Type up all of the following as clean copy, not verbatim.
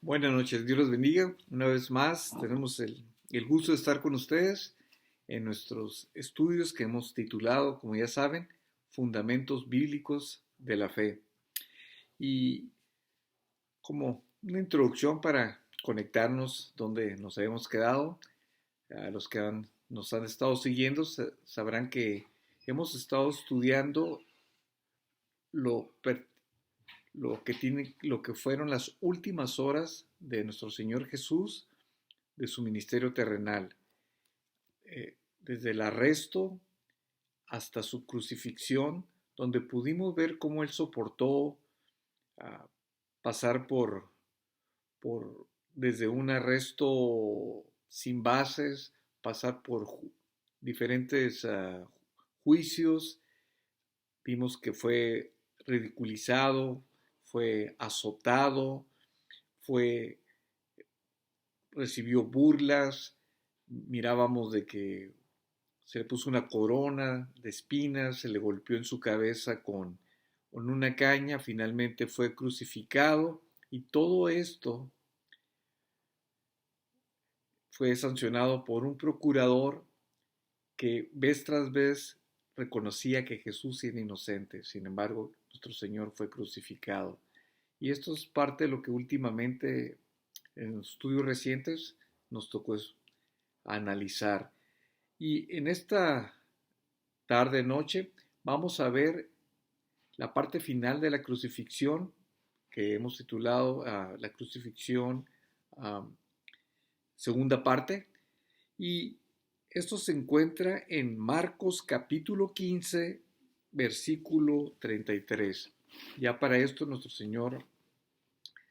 Buenas noches, Dios los bendiga. Una vez más tenemos el gusto de estar con ustedes en nuestros estudios que hemos titulado, como ya saben, Fundamentos Bíblicos de la Fe. Y como una introducción para conectarnos donde nos habíamos quedado, a los que nos han estado siguiendo sabrán que hemos estado estudiando lo, lo que fueron las últimas horas de nuestro Señor Jesús, de su ministerio terrenal, desde el arresto hasta su crucifixión, donde pudimos ver cómo él soportó uh, pasar por desde un arresto sin bases, pasar por diferentes juicios. Vimos que fue ridiculizado, fue azotado, fue recibió burlas, mirábamos de que se le puso una corona de espinas, se le golpeó en su cabeza con una caña, finalmente fue crucificado y todo esto fue sancionado por un procurador que vez tras vez reconocía que Jesús era inocente. Sin embargo, nuestro Señor fue crucificado. Y esto es parte de lo que últimamente en estudios recientes nos tocó analizar. Y en esta tarde noche vamos a ver la parte final de la crucifixión que hemos titulado la crucifixión segunda parte, y esto se encuentra en Marcos capítulo 15 versículo 33. Ya para esto nuestro Señor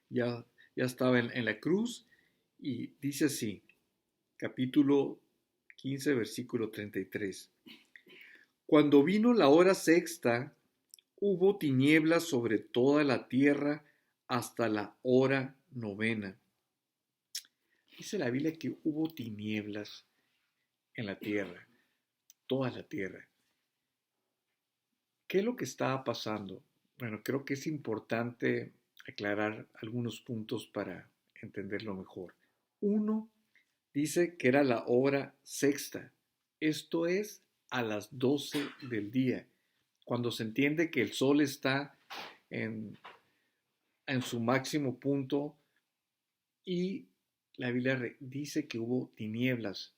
ya estaba en la cruz, y dice así, capítulo 15 versículo 33. Cuando vino la hora sexta, hubo tinieblas sobre toda la tierra hasta la hora novena. Dice la Biblia que hubo tinieblas en la tierra, toda la tierra. ¿Qué es lo que estaba pasando? Bueno, creo que es importante aclarar algunos puntos para entenderlo mejor. Uno, dice que era la hora sexta, esto es a las 12 del día, cuando se entiende que el sol está en, en su máximo punto, y la Biblia dice que hubo tinieblas.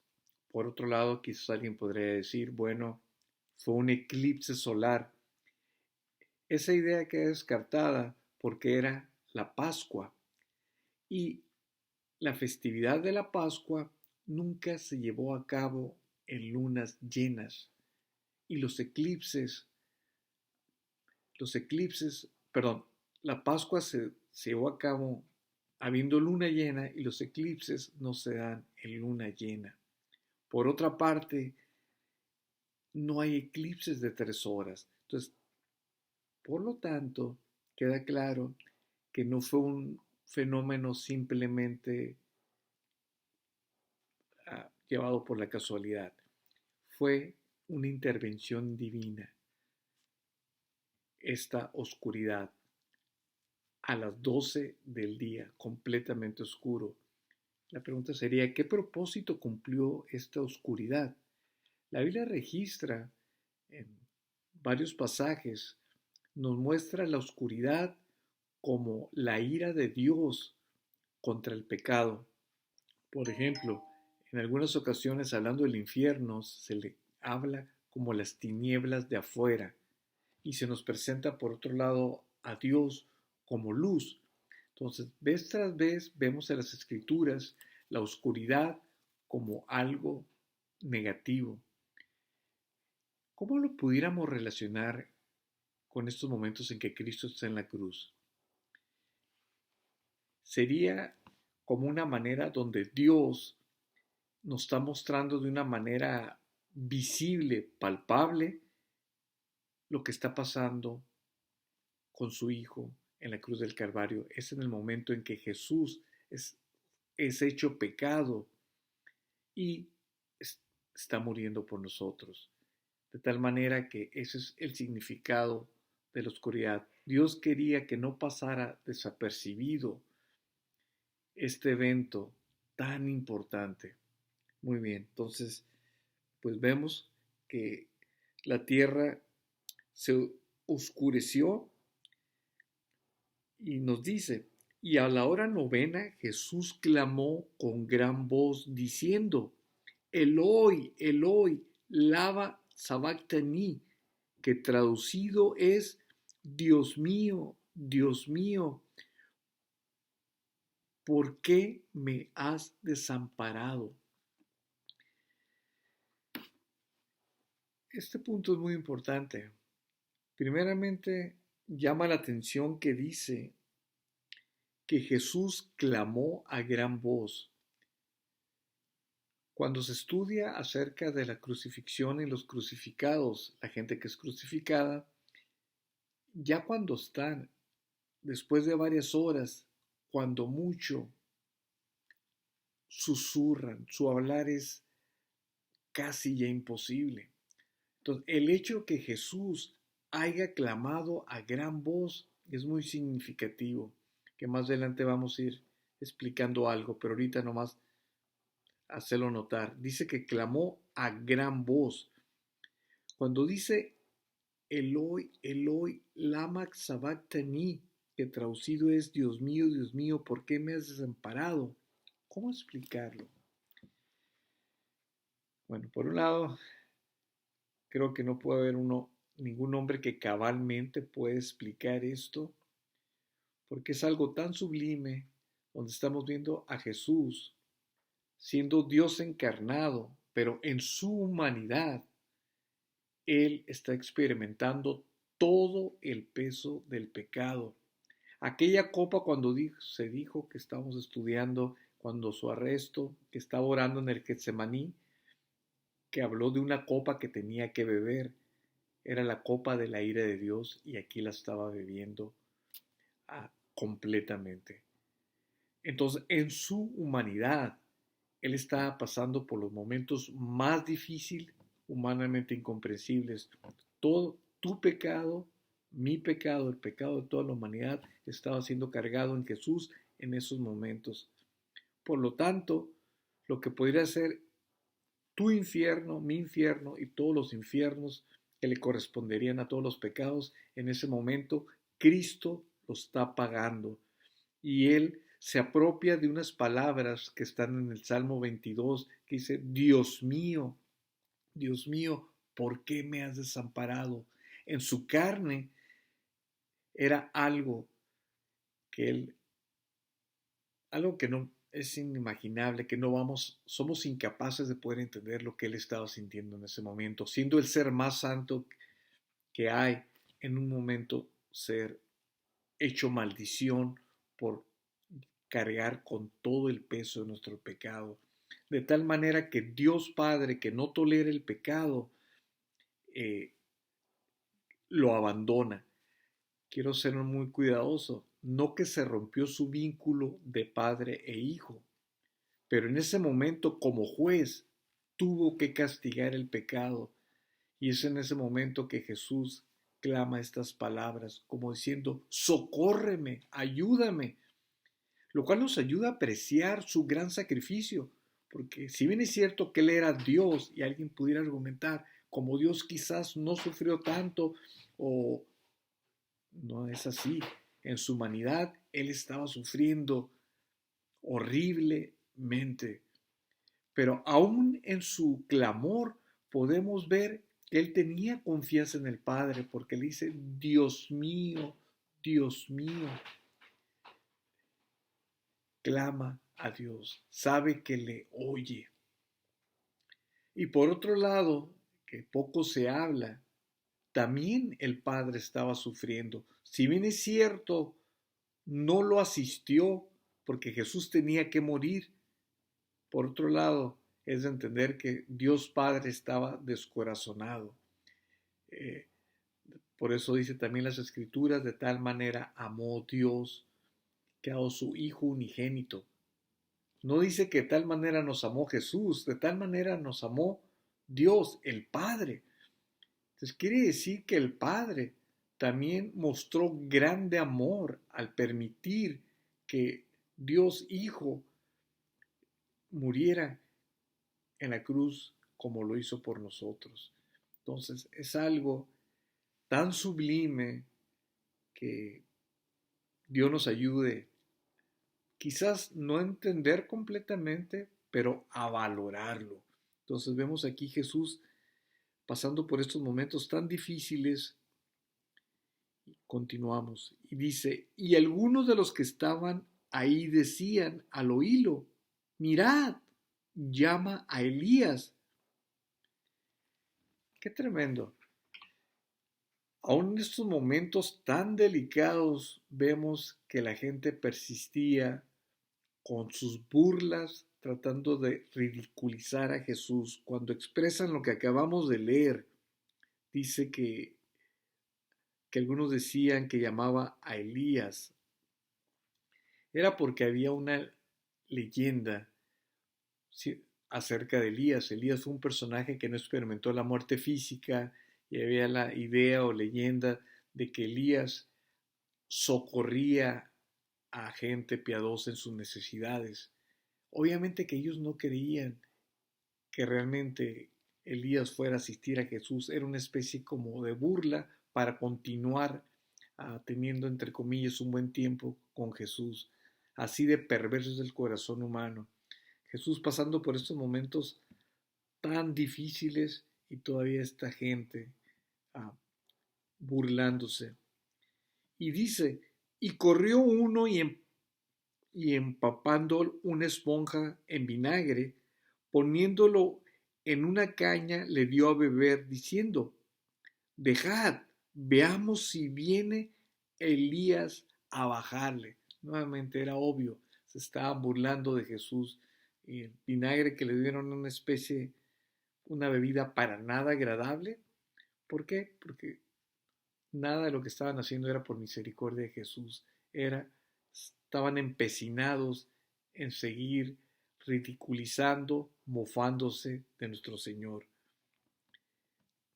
Por otro lado, quizás alguien podría decir, bueno, fue un eclipse solar. Esa idea queda descartada porque era la Pascua, y la festividad de la Pascua nunca se llevó a cabo en lunas llenas, y perdón, la Pascua se llevó a cabo habiendo luna llena, y los eclipses no se dan en luna llena. Por otra parte, no hay eclipses de 3 horas. Entonces, por lo tanto, queda claro que no fue un fenómeno simplemente llevado por la casualidad. Fue una intervención divina. Esta oscuridad a las 12 del día, completamente oscuro. La pregunta sería, ¿qué propósito cumplió esta oscuridad? La Biblia registra en varios pasajes, nos muestra la oscuridad como la ira de Dios contra el pecado. Por ejemplo, en algunas ocasiones, hablando del infierno, se le habla como las tinieblas de afuera, y se nos presenta por otro lado a Dios como luz. Entonces, vez tras vez vemos en las escrituras la oscuridad como algo negativo. ¿Cómo lo pudiéramos relacionar con estos momentos en que Cristo está en la cruz? Sería como una manera donde Dios nos está mostrando de una manera visible, palpable, lo que está pasando con su Hijo en la cruz del Calvario. Es en el momento en que Jesús es hecho pecado y está muriendo por nosotros. De tal manera que ese es el significado de la oscuridad. Dios quería que no pasara desapercibido este evento tan importante. Muy bien, entonces, pues vemos que la tierra se oscureció y nos dice, y a la hora novena Jesús clamó con gran voz diciendo, Eloi, Eloi, lama sabactani, que traducido es, Dios mío, ¿por qué me has desamparado? Este punto es muy importante. Primeramente, llama la atención que dice que Jesús clamó a gran voz. Cuando se estudia acerca de la crucifixión y los crucificados, la gente que es crucificada, ya cuando están, después de varias horas, cuando mucho, susurran, su hablar es casi ya imposible. Entonces, el hecho que Jesús haya clamado a gran voz es muy significativo, que más adelante vamos a ir explicando algo, pero ahorita nomás hacerlo notar. Dice que clamó a gran voz. Cuando dice Eloi, Eloi, lama sabactani, que traducido es Dios mío, ¿por qué me has desamparado? ¿Cómo explicarlo? Bueno, por un lado, creo que no puede haber ningún hombre que cabalmente pueda explicar esto, porque es algo tan sublime, donde estamos viendo a Jesús siendo Dios encarnado, pero en su humanidad, Él está experimentando todo el peso del pecado. Aquella copa cuando se dijo que estábamos estudiando, cuando su arresto, que estaba orando en el Getsemaní, que habló de una copa que tenía que beber, era la copa de la ira de Dios y aquí la estaba bebiendo completamente. Entonces, en su humanidad, Él estaba pasando por los momentos más difíciles, humanamente incomprensibles. Todo tu pecado, mi pecado, el pecado de toda la humanidad estaba siendo cargado en Jesús en esos momentos. Por lo tanto, lo que podría ser tu infierno, mi infierno y todos los infiernos que le corresponderían a todos los pecados, en ese momento Cristo lo está pagando. Y Él se apropia de unas palabras que están en el Salmo 22, que dice, Dios mío, ¿por qué me has desamparado? En su carne era que algo que no es inimaginable, que no somos incapaces de poder entender lo que Él estaba sintiendo en ese momento, siendo el ser más santo que hay en un momento, ser hecho maldición por cargar con todo el peso de nuestro pecado. De tal manera que Dios Padre, que no tolera el pecado, eh, lo abandona. Quiero ser muy cuidadoso. No que se rompió su vínculo de padre e hijo, pero en ese momento como juez tuvo que castigar el pecado. Y es en ese momento que Jesús clama estas palabras, como diciendo, socórreme, ayúdame, lo cual nos ayuda a apreciar su gran sacrificio, porque si bien es cierto que Él era Dios y alguien pudiera argumentar, como Dios quizás no sufrió tanto o no es así, en su humanidad Él estaba sufriendo horriblemente, pero aún en su clamor podemos ver que Él tenía confianza en el Padre, porque le dice, Dios mío, clama a Dios, sabe que le oye. Y por otro lado, que poco se habla, también el Padre estaba sufriendo. Si bien es cierto, no lo asistió porque Jesús tenía que morir. Por otro lado, es de entender que Dios Padre estaba descorazonado. Eh, por eso dice también las Escrituras, de tal manera amó Dios que ha dado su Hijo unigénito. No dice que de tal manera nos amó Jesús, de tal manera nos amó Dios, el Padre. Entonces quiere decir que el Padre también mostró grande amor al permitir que Dios Hijo muriera en la cruz como lo hizo por nosotros. Entonces es algo tan sublime que Dios nos ayude, quizás no a entender completamente, pero a valorarlo. Entonces vemos aquí Jesús pasando por estos momentos tan difíciles. Continuamos y dice, y algunos de los que estaban ahí decían al oírlo, mirad, llama a Elías. Qué tremendo. Aún en estos momentos tan delicados vemos que la gente persistía con sus burlas tratando de ridiculizar a Jesús. Cuando expresan lo que acabamos de leer, dice que algunos decían que llamaba a Elías. Era porque había una leyenda acerca de Elías. Elías fue un personaje que no experimentó la muerte física y había la idea o leyenda de que Elías socorría a gente piadosa en sus necesidades. Obviamente que ellos no creían que realmente Elías fuera a asistir a Jesús. Era una especie como de burla para continuar teniendo, entre comillas, un buen tiempo con Jesús. Así de perverso es el corazón humano. Jesús pasando por estos momentos tan difíciles y todavía esta gente burlándose. Y dice, y corrió uno y empapando una esponja en vinagre, poniéndolo en una caña, le dio a beber, diciendo, dejad, veamos si viene Elías a bajarle. Nuevamente era obvio, se estaban burlando de Jesús. Y el vinagre que le dieron una especie, una bebida para nada agradable. ¿Por qué? Porque nada de lo que estaban haciendo era por misericordia de Jesús. Estaban empecinados en seguir ridiculizando, mofándose de nuestro Señor.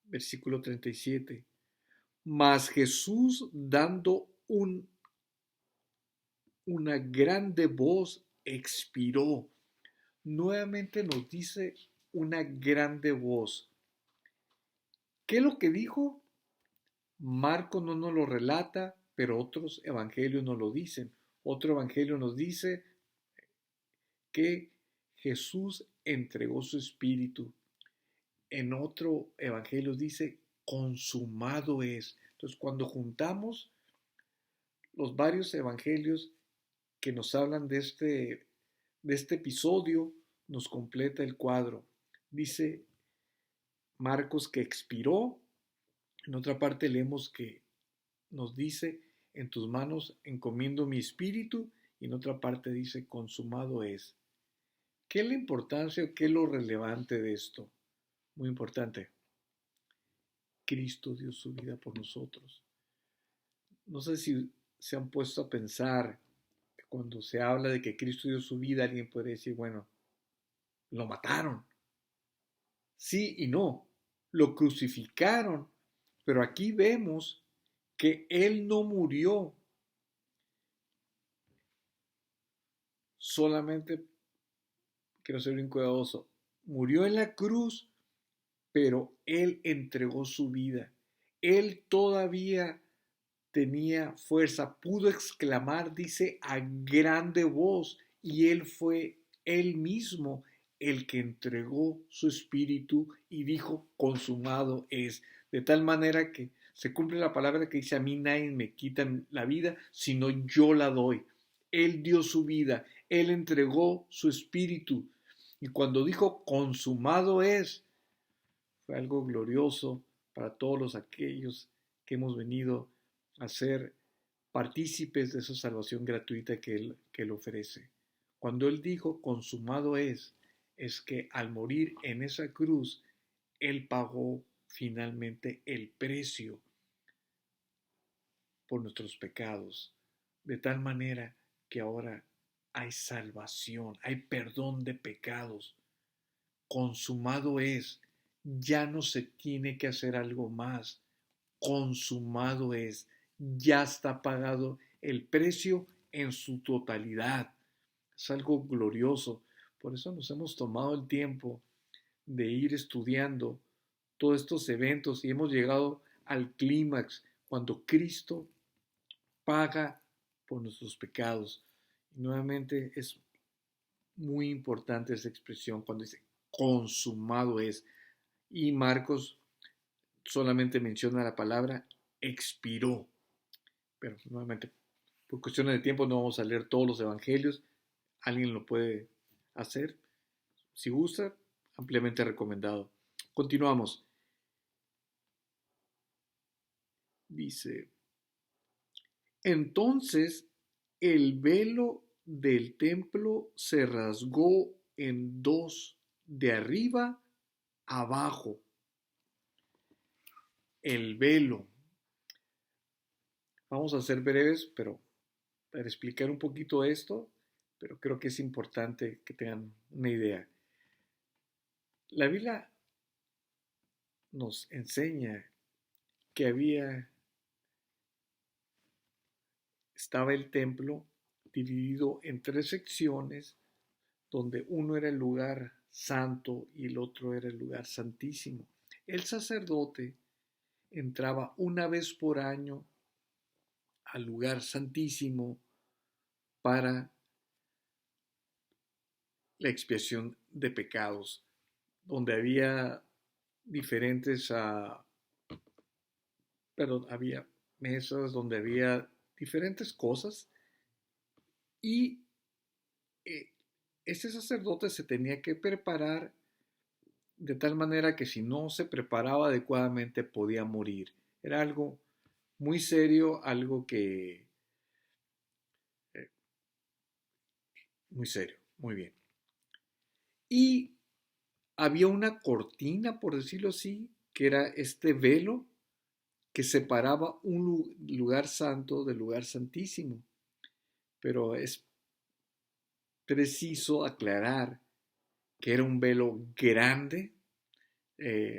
Versículo 37. Mas Jesús, dando una grande voz, expiró. Nuevamente nos dice una grande voz. ¿Qué es lo que dijo? Marcos no nos lo relata, pero otros evangelios nos lo dicen. Otro evangelio nos dice que Jesús entregó su espíritu. En otro evangelio dice, consumado es. Entonces, cuando juntamos los varios evangelios que nos hablan de este episodio, nos completa el cuadro. Dice Marcos que expiró. En otra parte leemos que nos dice, en tus manos encomiendo mi espíritu. Y en otra parte dice, consumado es. ¿Qué es la importancia o qué es lo relevante de esto? Muy importante. Cristo dio su vida por nosotros. No sé si se han puesto a pensar que cuando se habla de que Cristo dio su vida, alguien puede decir, bueno, lo mataron. Sí y no, lo crucificaron, pero aquí vemos que Él no murió solamente, quiero ser bien cuidadoso, murió en la cruz, pero Él entregó su vida. Él todavía tenía fuerza, pudo exclamar, dice, a grande voz, y Él fue Él mismo el que entregó su espíritu y dijo, consumado es. De tal manera que se cumple la palabra que dice, a mí nadie me quita la vida, sino yo la doy. Él dio su vida, Él entregó su espíritu. Y cuando dijo, consumado es, fue algo glorioso para todos aquellos que hemos venido a ser partícipes de esa salvación gratuita que él ofrece. Cuando Él dijo, consumado es que al morir en esa cruz, Él pagó finalmente el precio por nuestros pecados, de tal manera que ahora hay salvación, hay perdón de pecados. Consumado es, ya no se tiene que hacer algo más. Consumado es, ya está pagado el precio en su totalidad. Es algo glorioso. Por eso nos hemos tomado el tiempo de ir estudiando todos estos eventos y hemos llegado al clímax cuando Cristo paga por nuestros pecados. Y nuevamente es muy importante esa expresión cuando dice consumado es. Y Marcos solamente menciona la palabra expiró. Pero nuevamente, por cuestiones de tiempo no vamos a leer todos los evangelios. Alguien lo puede hacer. Si gusta, ampliamente recomendado. Continuamos. Dice, entonces el velo del templo se rasgó en dos, de arriba abajo. El velo. Vamos a ser breves, pero para explicar un poquito esto, pero creo que es importante que tengan una idea. La Biblia nos enseña que estaba el templo dividido en tres secciones, donde uno era el lugar santo y el otro era el lugar santísimo. El sacerdote entraba una vez por año al lugar santísimo para la expiación de pecados, donde había diferentes, había mesas donde había diferentes cosas y eh, este sacerdote se tenía que preparar de tal manera que si no se preparaba adecuadamente podía morir. Era algo muy serio, algo que... eh, muy serio, muy bien. Y había una cortina, por decirlo así, que era este velo que separaba un lugar santo del lugar santísimo. Pero es preciso aclarar que era un velo grande,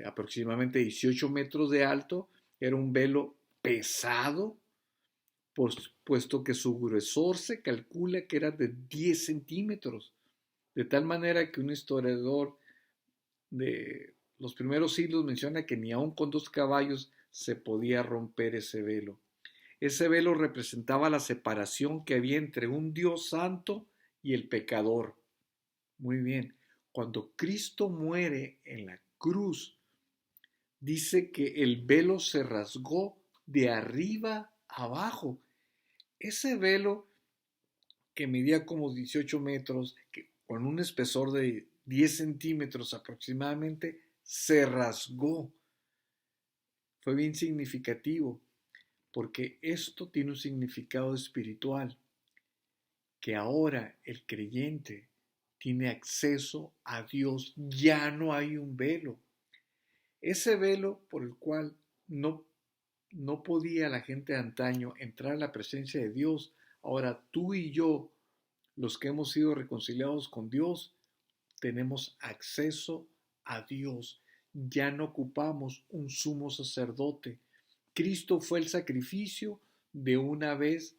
aproximadamente 18 metros de alto, era un velo pesado, puesto que su gruesor se calcula que era de 10 centímetros, de tal manera que un historiador de los primeros siglos menciona que ni aun con 2 caballos se podía romper ese velo. Ese velo representaba la separación que había entre un Dios santo y el pecador. Muy bien, cuando Cristo muere en la cruz, dice que el velo se rasgó de arriba abajo. Ese velo que medía como 18 metros, con un espesor de 10 centímetros aproximadamente, se rasgó. Fue bien significativo, porque esto tiene un significado espiritual, que ahora el creyente tiene acceso a Dios, ya no hay un velo. Ese velo por el cual no podía la gente de antaño entrar a la presencia de Dios, ahora tú y yo, los que hemos sido reconciliados con Dios, tenemos acceso a Dios. Ya no ocupamos un sumo sacerdote. Cristo fue el sacrificio de una vez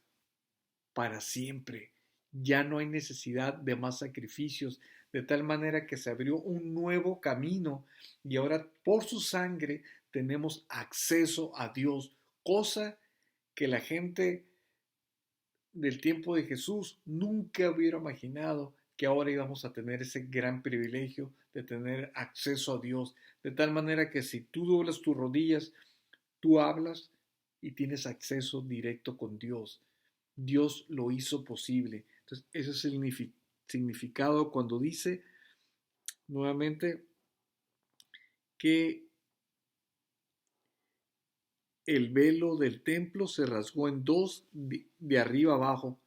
para siempre. Ya no hay necesidad de más sacrificios, de tal manera que se abrió un nuevo camino y ahora por su sangre tenemos acceso a Dios, cosa que la gente del tiempo de Jesús nunca hubiera imaginado que ahora íbamos a tener ese gran privilegio de tener acceso a Dios, de tal manera que si tú doblas tus rodillas, tú hablas y tienes acceso directo con Dios. Dios lo hizo posible. Entonces, ese es el significado cuando dice nuevamente que el velo del templo se rasgó en dos de arriba abajo.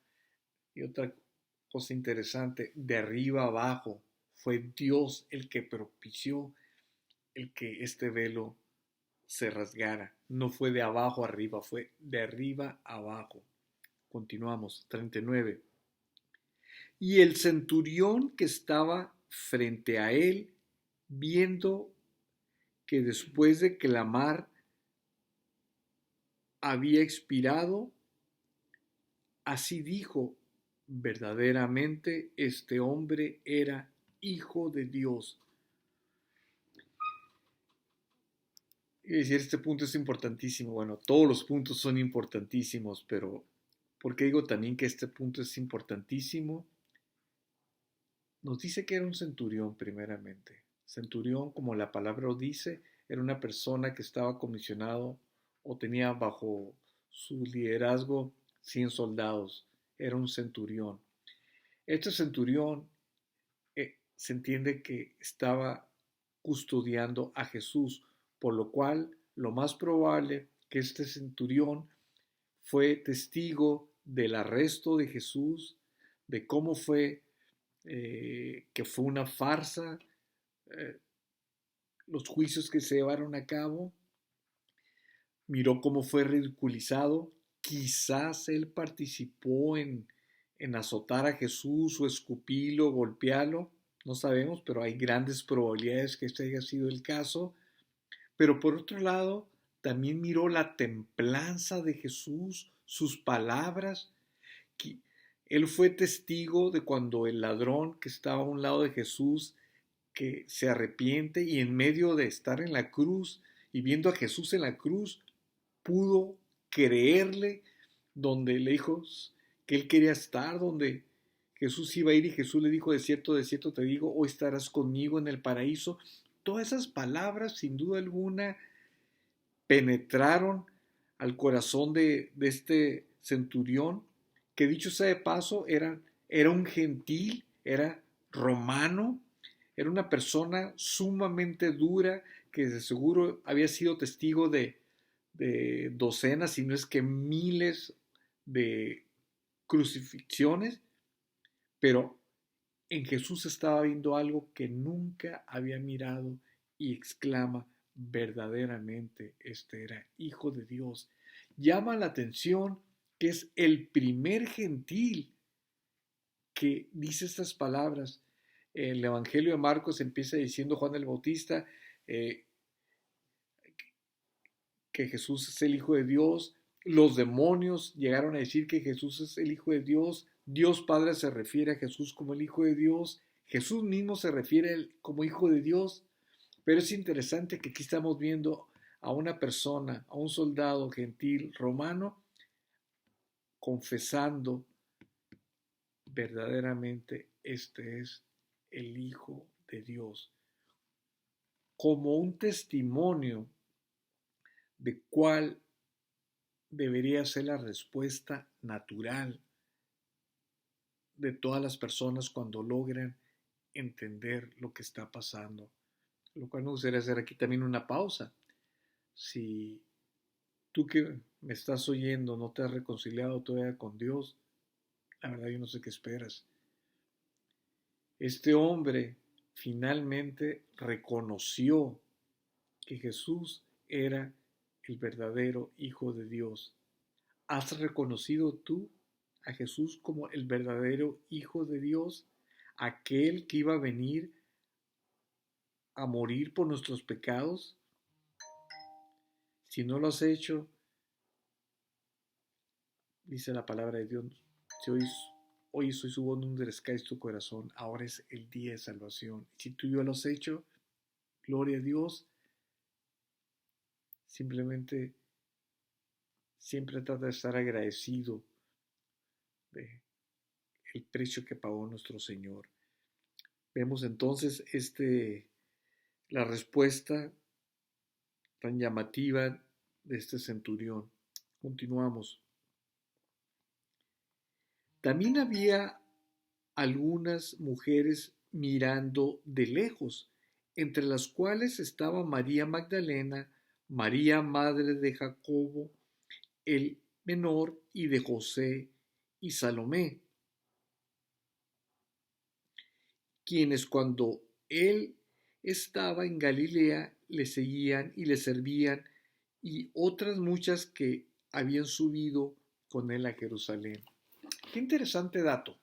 Y otra cosa interesante, de arriba abajo, fue Dios el que propició el que este velo se rasgara. No fue de abajo arriba, fue de arriba abajo. Continuamos, 39. Y el centurión que estaba frente a él, viendo que después de clamar había expirado, así dijo, verdaderamente este hombre era hijo de Dios. Y decir, este punto es importantísimo. Bueno, todos los puntos son importantísimos, pero ¿por qué digo también que este punto es importantísimo? Nos dice que era un centurión primeramente. Centurión, como la palabra lo dice, era una persona que estaba comisionado o tenía bajo su liderazgo 100 soldados. Era un centurión. Este centurión se entiende que estaba custodiando a Jesús, por lo cual lo más probable que este centurión fue testigo del arresto de Jesús, de cómo fue que fue una farsa, eh, los juicios que se llevaron a cabo, miró cómo fue ridiculizado, quizás él participó en azotar a Jesús o escupirlo, golpearlo, no sabemos, pero hay grandes probabilidades que este haya sido el caso. Pero por otro lado, también miró la templanza de Jesús, sus palabras. Él fue testigo de cuando el ladrón que estaba a un lado de Jesús, que se arrepiente y en medio de estar en la cruz y viendo a Jesús en la cruz, pudo creerle, donde le dijo que él quería estar, donde Jesús iba a ir y Jesús le dijo, de cierto te digo, hoy estarás conmigo en el paraíso. Todas esas palabras, sin duda alguna, penetraron al corazón de este centurión, que dicho sea de paso, era un gentil, era romano, era una persona sumamente dura, que de seguro había sido testigo de docenas, si no es que miles de crucifixiones, pero en Jesús estaba viendo algo que nunca había mirado y exclama, verdaderamente este era hijo de Dios. Llama la atención que es el primer gentil que dice estas palabras. El Evangelio de Marcos empieza diciendo Juan el Bautista eh, que Jesús es el Hijo de Dios. Los demonios llegaron a decir que Jesús es el Hijo de Dios. Dios Padre se refiere a Jesús como el Hijo de Dios. Jesús mismo se refiere a él como Hijo de Dios. Pero es interesante que aquí estamos viendo a una persona, a un soldado gentil romano, confesando verdaderamente este es el Hijo de Dios, como un testimonio de cuál debería ser la respuesta natural de todas las personas cuando logran entender lo que está pasando. Lo cual me gustaría hacer aquí también una pausa. Si tú que me estás oyendo no te has reconciliado todavía con Dios, la verdad yo no sé qué esperas. Este hombre finalmente reconoció que Jesús era el verdadero Hijo de Dios. ¿Has reconocido tú a Jesús como el verdadero Hijo de Dios? Aquel que iba a venir a morir por nuestros pecados. Si no lo has hecho, dice la palabra de Dios, si hoy soy su voz, no endurezcáis tu corazón, ahora es el día de salvación. Si tú ya lo has hecho, gloria a Dios, simplemente siempre trata de estar agradecido de el precio que pagó nuestro Señor. Vemos entonces la respuesta tan llamativa de este centurión. Continuamos. También había algunas mujeres mirando de lejos, entre las cuales estaba María Magdalena, María madre de Jacobo, el menor, y de José y Salomé, quienes cuando él estaba en Galilea le seguían y le servían, y otras muchas que habían subido con él a Jerusalén. Qué interesante dato.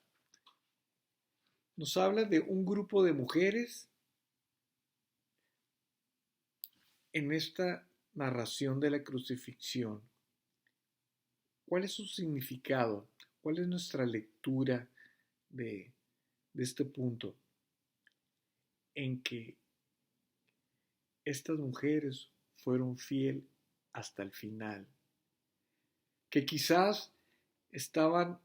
Nos habla de un grupo de mujeres en esta narración de la crucifixión. ¿Cuál es su significado? ¿Cuál es nuestra lectura de, de este punto en que estas mujeres fueron fieles hasta el final, que quizás estaban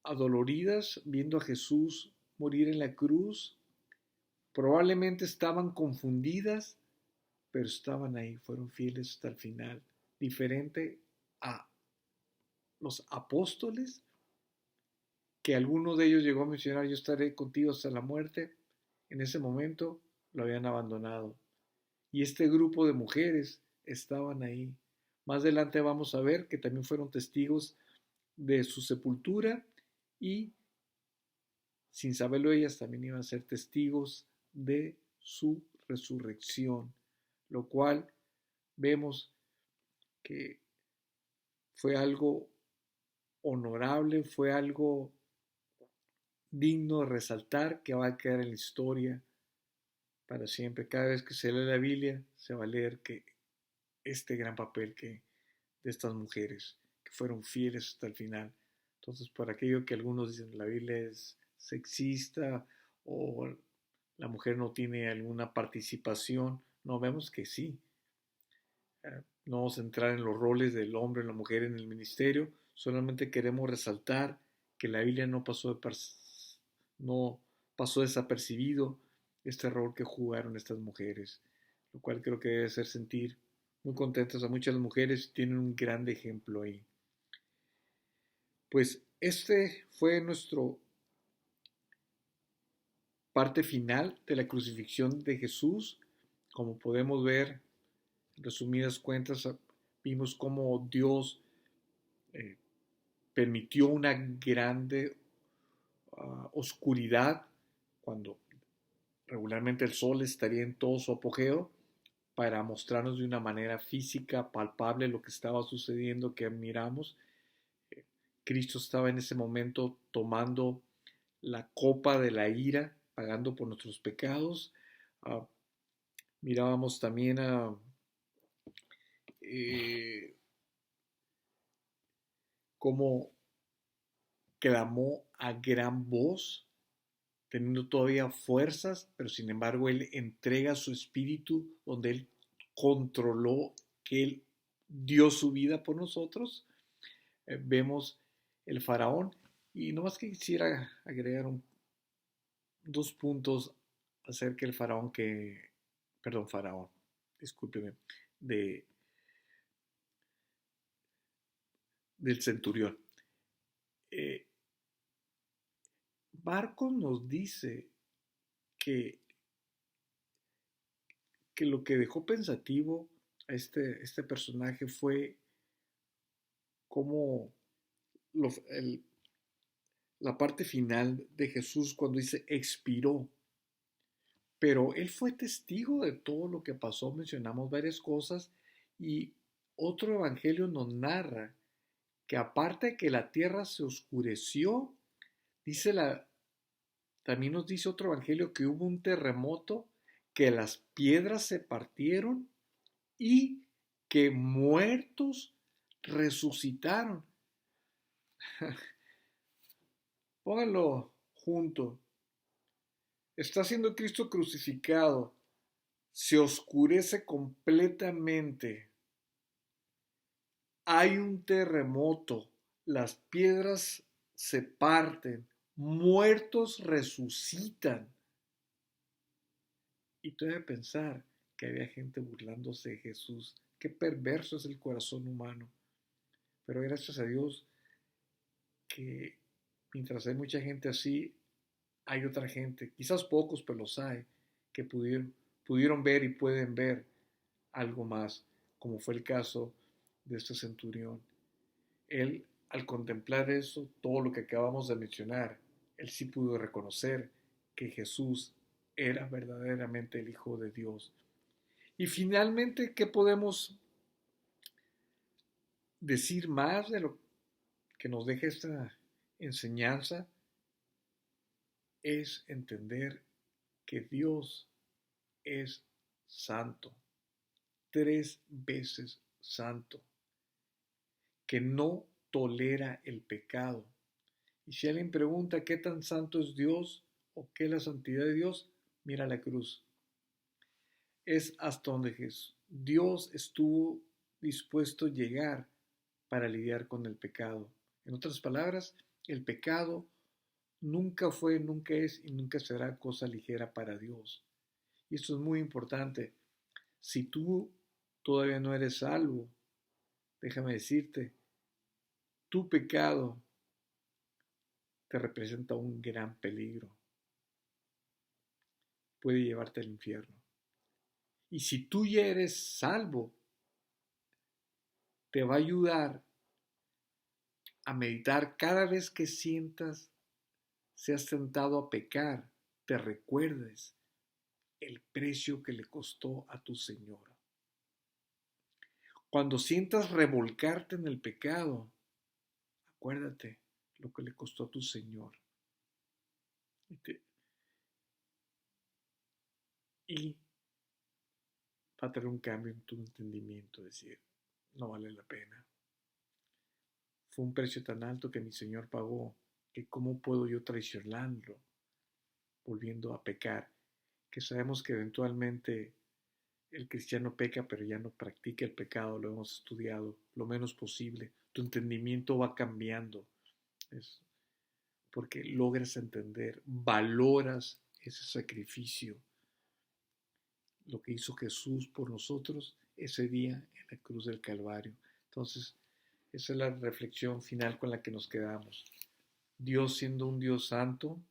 adoloridas viendo a Jesús morir en la cruz, probablemente estaban confundidas, pero estaban ahí, fueron fieles hasta el final, diferente a los apóstoles, que alguno de ellos llegó a mencionar, yo estaré contigo hasta la muerte. En ese momento lo habían abandonado. Y este grupo de mujeres estaban ahí. Más adelante vamos a ver que también fueron testigos de su sepultura y, sin saberlo ellas, también iban a ser testigos de su resurrección, lo cual vemos que fue algo honorable, fue algo digno de resaltar, que va a quedar en la historia para siempre. Cada vez que se lee la Biblia, se va a leer que este gran papel que de estas mujeres que fueron fieles hasta el final. Entonces, por aquello que algunos dicen la Biblia es sexista o la mujer no tiene alguna participación, no, vemos que sí. No vamos a entrar en los roles del hombre y la mujer en el ministerio, solamente queremos resaltar que la Biblia no pasó desapercibido este rol que jugaron estas mujeres, lo cual creo que debe hacer sentir muy contentas a muchas mujeres y tienen un gran ejemplo ahí. Pues este fue nuestro parte final de la crucifixión de Jesús. Como podemos ver, en resumidas cuentas, vimos cómo Dios eh, permitió una grande oscuridad cuando regularmente el sol estaría en todo su apogeo para mostrarnos de una manera física, palpable, lo que estaba sucediendo, que miramos. Cristo estaba en ese momento tomando la copa de la ira, pagando por nuestros pecados. Uh, mirábamos también a cómo clamó a gran voz, teniendo todavía fuerzas, pero sin embargo Él entrega su espíritu, donde Él controló, que Él dio su vida por nosotros. Vemos el faraón, y no más que quisiera agregar dos puntos acerca del faraón faraón, discúlpeme, de, del centurión. Marcos nos dice que, que lo que dejó pensativo a este personaje fue cómo la parte final de Jesús cuando dice expiró. Pero él fue testigo de todo lo que pasó, mencionamos varias cosas, y otro evangelio nos narra que aparte de que la tierra se oscureció, también nos dice otro evangelio que hubo un terremoto, que las piedras se partieron y que muertos resucitaron. Pónganlo junto. Está siendo Cristo crucificado, se oscurece completamente, hay un terremoto, las piedras se parten, muertos resucitan. Y tú debes pensar que había gente burlándose de Jesús. Qué perverso es el corazón humano. Pero gracias a Dios que mientras hay mucha gente así, hay otra gente, quizás pocos, pero los hay, que pudieron ver y pueden ver algo más, como fue el caso de este centurión. Él, al contemplar eso, todo lo que acabamos de mencionar, él sí pudo reconocer que Jesús era verdaderamente el Hijo de Dios. Y finalmente, ¿qué podemos decir más de lo que nos deja esta enseñanza? Es entender que Dios es santo, 3 veces santo, que no tolera el pecado, Y si alguien pregunta qué tan santo es Dios o qué es la santidad de Dios, mira la cruz. Es hasta donde Dios estuvo dispuesto a llegar para lidiar con el pecado. En otras palabras, el pecado nunca fue, nunca es y nunca será cosa ligera para Dios. Y esto es muy importante. Si tú todavía no eres salvo, déjame decirte, tu pecado te representa un gran peligro. Puede llevarte al infierno. Y si tú ya eres salvo, te va a ayudar a meditar cada vez que sientas, seas tentado a pecar, te recuerdes el precio que le costó a tu Señor. Cuando sientas revolcarte en el pecado, acuérdate lo que le costó a tu Señor. Y va a tener un cambio en tu entendimiento, decir, no vale la pena. Fue un precio tan alto que mi Señor pagó, que cómo puedo yo traicionarlo, volviendo a pecar, que sabemos que eventualmente el cristiano peca, pero ya no practica el pecado, lo hemos estudiado lo menos posible. Tu entendimiento va cambiando, es porque logras entender, valoras ese sacrificio, lo que hizo Jesús por nosotros ese día en la cruz del Calvario. Entonces, esa es la reflexión final con la que nos quedamos. Dios, siendo un Dios santo,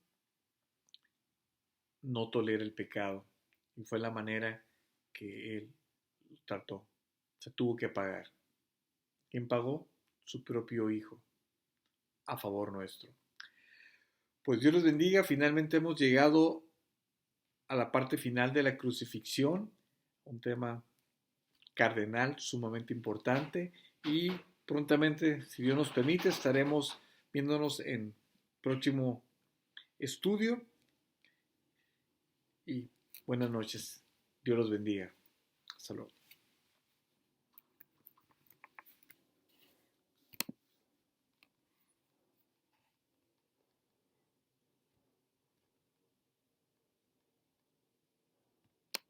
no tolera el pecado. Y fue la manera que Él trató. Se tuvo que pagar. ¿Quién pagó? Su propio Hijo, a favor nuestro. Pues Dios los bendiga. Finalmente hemos llegado a la parte final de la crucifixión, un tema cardenal, sumamente importante. Y prontamente, si Dios nos permite, estaremos viéndonos en próximo estudio. Y buenas noches. Dios los bendiga. Hasta luego.